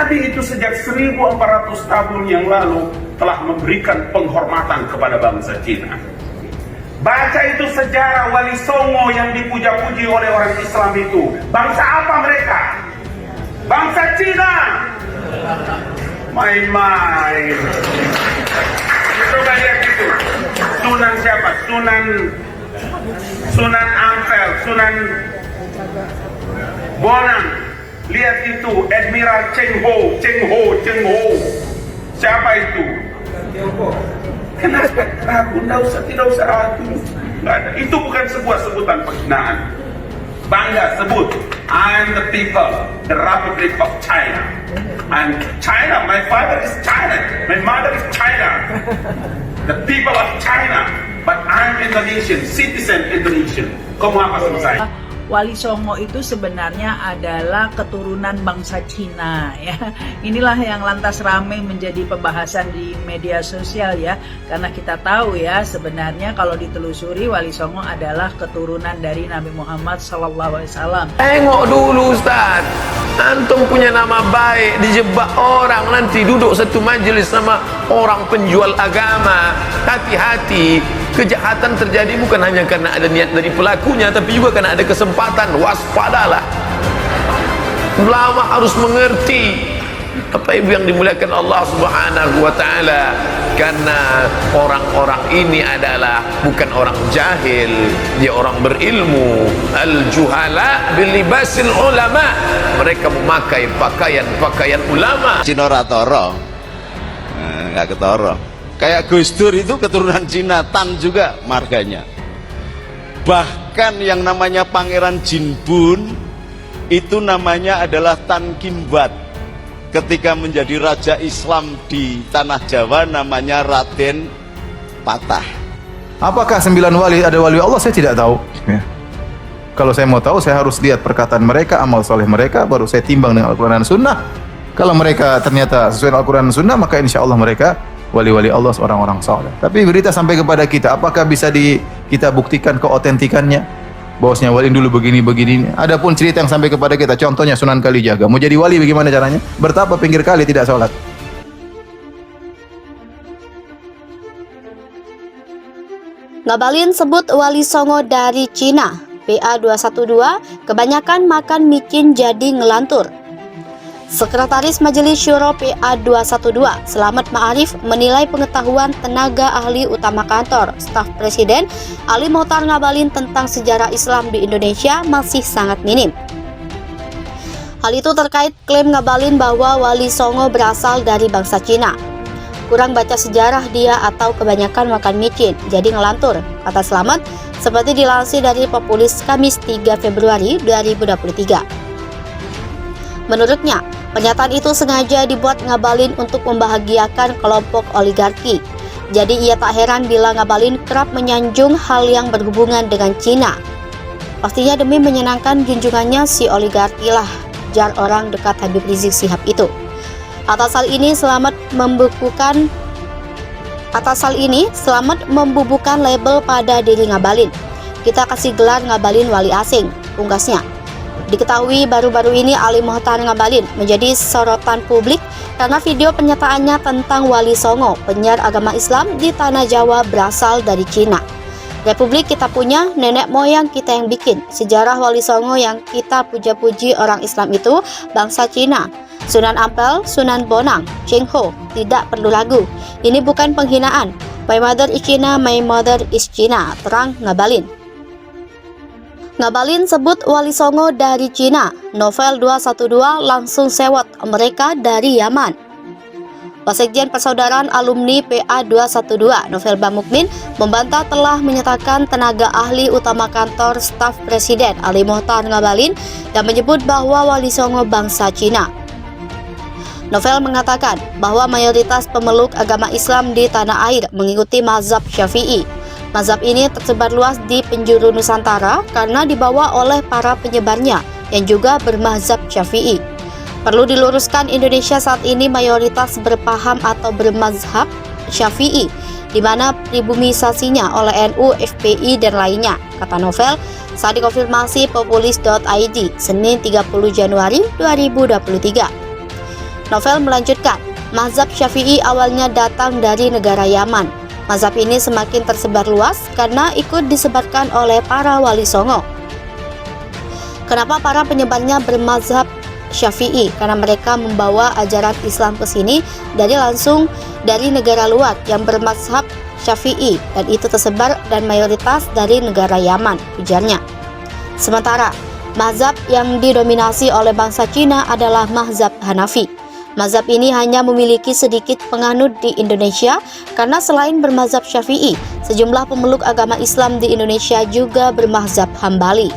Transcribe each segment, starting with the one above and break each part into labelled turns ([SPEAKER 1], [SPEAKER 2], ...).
[SPEAKER 1] Nabi itu sejak 1400 tahun yang lalu telah memberikan penghormatan kepada bangsa Cina. Baca itu sejarah Wali Songo yang dipuja-puji oleh orang Islam itu. Bangsa apa mereka? Bangsa Cina. Main-main. Coba lihat itu. Sunan siapa? Sunan Ampel, Sunan Bonang. Lihat itu, Admiral Cheng Ho. Siapa itu? Kenapa ragu? Tidak usah ragu. Nggak ada. Itu bukan sebuah sebutan penghinaan. Bangga sebut, I'm the people, the Republic of China. I'm China, my father is China, my mother is China. The people of China, but I'm Indonesian, citizen Indonesian. Kamu apa sama saya?
[SPEAKER 2] Wali Songo itu sebenarnya adalah keturunan bangsa Cina ya. Inilah yang lantas ramai menjadi pembahasan di media sosial ya. Karena kita tahu ya sebenarnya kalau ditelusuri Wali Songo adalah keturunan dari Nabi Muhammad SAW.
[SPEAKER 3] Tengok dulu Ustaz, antum punya nama baik dijebak orang, nanti duduk satu majelis sama orang penjual agama. Hati-hati, kejahatan terjadi bukan hanya karena ada niat dari pelakunya, tapi juga karena ada kesempatan. Waspadalah. Ulama harus mengerti apa ibu yang dimuliakan Allah Subhanahu wa taala, karena orang-orang ini adalah bukan orang jahil, dia orang berilmu. Al-juhala bilibasil ulama, mereka memakai pakaian ulama.
[SPEAKER 4] Cina ora toro, nggak ketoro. Kayak Gus Dur itu keturunan Cina, Tan juga marganya. Bahkan yang namanya Pangeran Jinbun itu namanya adalah Tan Kimbat. Ketika menjadi raja Islam di tanah Jawa namanya Raden Patah.
[SPEAKER 5] Apakah 9 wali ada wali Allah? Saya tidak tahu ya. Kalau saya mau tahu, saya harus lihat perkataan mereka, amal soleh mereka, baru saya timbang dengan Al-Quran dan Sunnah. Kalau mereka ternyata sesuai Al-Quran dan Sunnah, maka insya Allah mereka wali-wali Allah, orang-orang saleh. Tapi berita sampai kepada kita, apakah bisa kita buktikan keotentikannya? Bahwasanya wali dulu begini. Adapun cerita yang sampai kepada kita, contohnya Sunan Kalijaga, mau jadi wali bagaimana caranya? Bertapa pinggir kali tidak sholat.
[SPEAKER 6] Ngabalin sebut Wali Songo dari Cina. PA212 kebanyakan makan micin jadi ngelantur. Sekretaris Majelis Syuro PA212 Selamat Ma'arif menilai pengetahuan tenaga ahli utama kantor staf Presiden Ali Mokhtar Ngabalin tentang sejarah Islam di Indonesia masih sangat minim. Hal itu terkait klaim Ngabalin bahwa Wali Songo berasal dari bangsa Cina. Kurang baca sejarah dia atau kebanyakan makan micin jadi ngelantur, kata Selamat, seperti dilansir dari Populis Kamis 3 Februari 2023. Menurutnya, pernyataan itu sengaja dibuat Ngabalin untuk membahagiakan kelompok oligarki. Jadi ia tak heran bila Ngabalin kerap menyanjung hal yang berhubungan dengan Cina. Pastinya demi menyenangkan junjungannya si oligarki lah, jar orang dekat Habib Rizik Syihab itu. Atas hal ini Selamat membubuhkan label pada diri Ngabalin. Kita kasih gelar Ngabalin wali asing, pungkasnya. Diketahui baru-baru ini Ali Mokhtar Ngabalin menjadi sorotan publik karena video pernyataannya tentang Wali Songo, penyiar agama Islam di tanah Jawa berasal dari Cina. Republik kita punya, nenek moyang kita yang bikin. Sejarah Wali Songo yang kita puja-puji orang Islam itu bangsa Cina. Sunan Ampel, Sunan Bonang, Cheng Ho, tidak perlu ragu. Ini bukan penghinaan. My mother is China, my mother is China, terang Ngabalin. Ngabalin sebut Wali Songo dari Cina. Novel 212 langsung sewot, mereka dari Yaman. Wasekjen Persaudaraan Alumni PA212 Novel Bamukmin membantah telah menyatakan tenaga ahli utama kantor staf Presiden Ali Mokhtar Ngabalin dan menyebut bahwa Wali Songo bangsa Cina. Novel mengatakan bahwa mayoritas pemeluk agama Islam di tanah air mengikuti mazhab Syafi'i. Mazhab ini tersebar luas di penjuru Nusantara karena dibawa oleh para penyebarnya yang juga bermazhab Syafi'i. Perlu diluruskan, Indonesia saat ini mayoritas berpaham atau bermazhab Syafi'i, di mana pribumisasinya oleh NU, FPI, dan lainnya, kata Novel saat dikonfirmasi populis.id Senin 30 Januari 2023. Novel melanjutkan, mazhab Syafi'i awalnya datang dari negara Yaman. Mazhab ini semakin tersebar luas karena ikut disebarkan oleh para wali songo. Kenapa para penyebarnya bermazhab Syafi'i? Karena mereka membawa ajaran Islam ke sini langsung dari negara luar yang bermazhab Syafi'i, dan itu tersebar dan mayoritas dari negara Yaman, ujarnya. Sementara mazhab yang didominasi oleh bangsa Cina adalah mazhab Hanafi. Mazhab ini hanya memiliki sedikit penganut di Indonesia karena selain bermazhab Syafi'i, sejumlah pemeluk agama Islam di Indonesia juga bermazhab Hambali.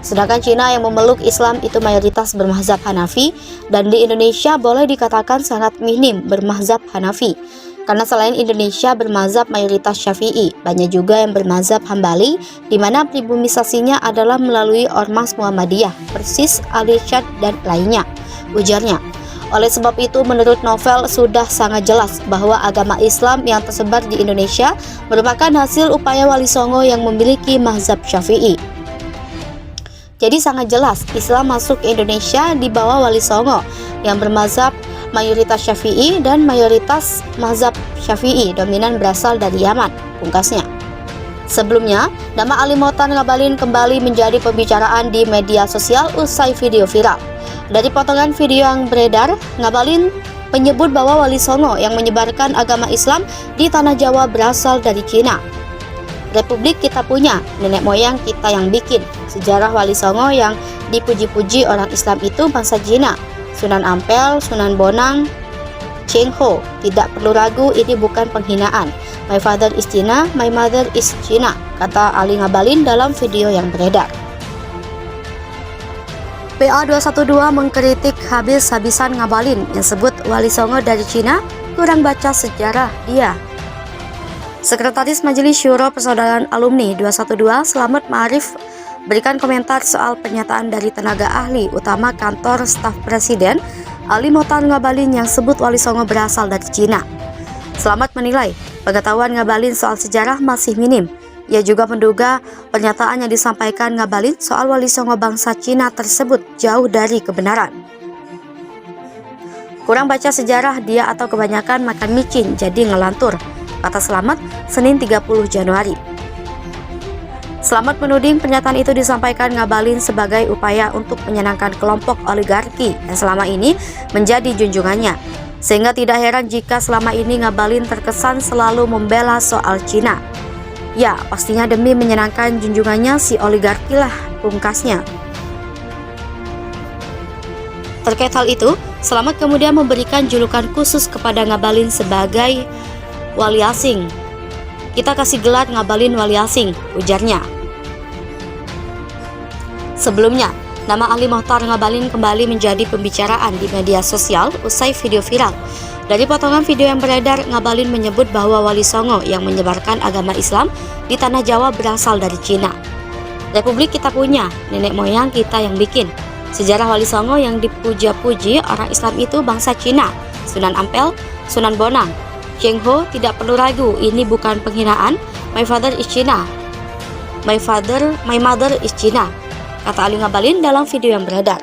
[SPEAKER 6] Sedangkan Cina yang memeluk Islam itu mayoritas bermazhab Hanafi, dan di Indonesia boleh dikatakan sangat minim bermazhab Hanafi. Karena selain Indonesia bermazhab mayoritas Syafi'i, banyak juga yang bermazhab Hambali, di mana pribumisasinya adalah melalui Ormas Muhammadiyah, Persis, Al-Irsyad, dan lainnya, ujarnya. Oleh sebab itu, menurut Novel sudah sangat jelas bahwa agama Islam yang tersebar di Indonesia merupakan hasil upaya wali songo yang memiliki mazhab Syafi'i. Jadi sangat jelas Islam masuk ke Indonesia di bawah wali songo yang bermazhab mayoritas Syafi'i, dan mayoritas mazhab Syafi'i dominan berasal dari Yaman, pungkasnya. Sebelumnya, nama Ali Mohtar Ngabalin kembali menjadi pembicaraan di media sosial usai video viral. Dari potongan video yang beredar, Ngabalin menyebut bahwa wali songo yang menyebarkan agama Islam di tanah Jawa berasal dari Cina. Republik kita punya, nenek moyang kita yang bikin. Sejarah wali songo yang dipuji-puji orang Islam itu bangsa Cina. Sunan Ampel, Sunan Bonang, Cheng Ho. Tidak perlu ragu, ini bukan penghinaan. My father is Cina, my mother is Cina, kata Ali Ngabalin dalam video yang beredar. PA212 mengkritik habis-habisan Ngabalin yang sebut wali songo dari Cina kurang baca sejarah dia. Sekretaris Majelis Syuro Persaudaraan Alumni 212 Slamet Ma'arif berikan komentar soal pernyataan dari tenaga ahli utama kantor staf presiden Ali Mohtar Ngabalin yang sebut wali songo berasal dari Cina. Slamet menilai pengetahuan Ngabalin soal sejarah masih minim. Ia juga menduga pernyataan yang disampaikan Ngabalin soal wali songo bangsa Cina tersebut jauh dari kebenaran. Kurang baca sejarah dia atau kebanyakan makan micin jadi ngelantur, kata Slamet Senin 30 Januari. Slamet menuding pernyataan itu disampaikan Ngabalin sebagai upaya untuk menyenangkan kelompok oligarki yang selama ini menjadi junjungannya. Sehingga tidak heran jika selama ini Ngabalin terkesan selalu membela soal Cina. Ya, pastinya demi menyenangkan junjungannya si oligarki lah, pungkasnya. Terkait hal itu, Slamet kemudian memberikan julukan khusus kepada Ngabalin sebagai wali asing. Kita kasih gelar Ngabalin wali asing, ujarnya. Sebelumnya, nama Ali Mohtar Ngabalin kembali menjadi pembicaraan di media sosial usai video viral. Dari potongan video yang beredar, Ngabalin menyebut bahwa wali songo yang menyebarkan agama Islam di tanah Jawa berasal dari Cina. Republik kita punya, nenek moyang kita yang bikin. Sejarah wali songo yang dipuja-puji orang Islam itu bangsa Cina. Sunan Ampel, Sunan Bonang, Cheng Ho, tidak perlu ragu, ini bukan penghinaan. My father is Cina. My mother is Cina, kata Ali Ngabalin dalam video yang beredar.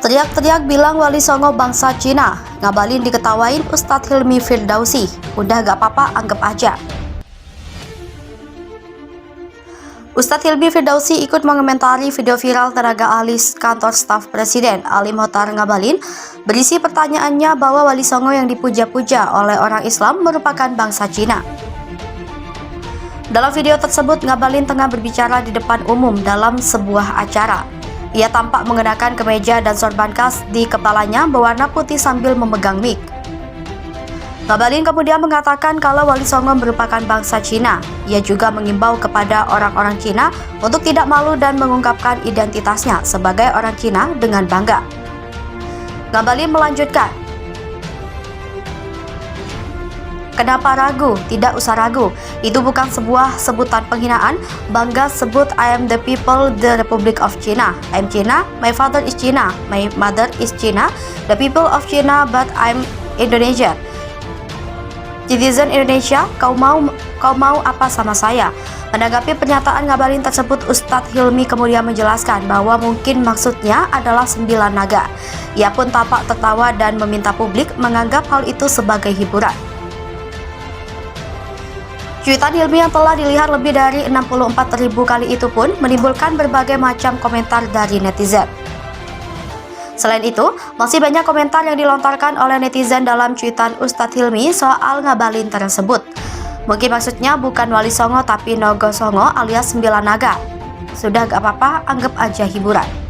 [SPEAKER 6] Teriak-teriak bilang wali songo bangsa Cina. Ngabalin diketawain Ustadz Hilmi Firdausi. Udah gak apa-apa, anggap aja. Ustadz Hilmi Firdausi ikut mengomentari video viral tenaga ahli kantor staf presiden Ali Mohtar Ngabalin berisi pertanyaannya bahwa wali songo yang dipuja-puja oleh orang Islam merupakan bangsa Cina. Dalam video tersebut, Ngabalin tengah berbicara di depan umum dalam sebuah acara. Ia tampak mengenakan kemeja dan sorban khas di kepalanya berwarna putih sambil memegang mic. Ngabalin kemudian mengatakan kalau wali songo merupakan bangsa Cina. Ia juga mengimbau kepada orang-orang Cina untuk tidak malu dan mengungkapkan identitasnya sebagai orang Cina dengan bangga. Ngabalin melanjutkan, kenapa ragu? Tidak usah ragu. Itu bukan sebuah sebutan penghinaan. Bangga sebut I am the people, the Republic of China. I'm China, my father is China, my mother is China, the people of China, but I'm Indonesia. Netizen Indonesia, kau mau apa sama saya? Menanggapi pernyataan Ngabalin tersebut, Ustadz Hilmi kemudian menjelaskan bahwa mungkin maksudnya adalah 9 naga. Ia pun tampak tertawa dan meminta publik menganggap hal itu sebagai hiburan. Cuitan Hilmi yang telah dilihat lebih dari 64.000 kali itu pun menimbulkan berbagai macam komentar dari netizen. Selain itu, masih banyak komentar yang dilontarkan oleh netizen dalam cuitan Ustadz Hilmi soal Ngabalin tersebut. Mungkin maksudnya bukan Wali Songo tapi Nogo Songo alias 9 naga. Sudah gak apa-apa, anggap aja hiburan.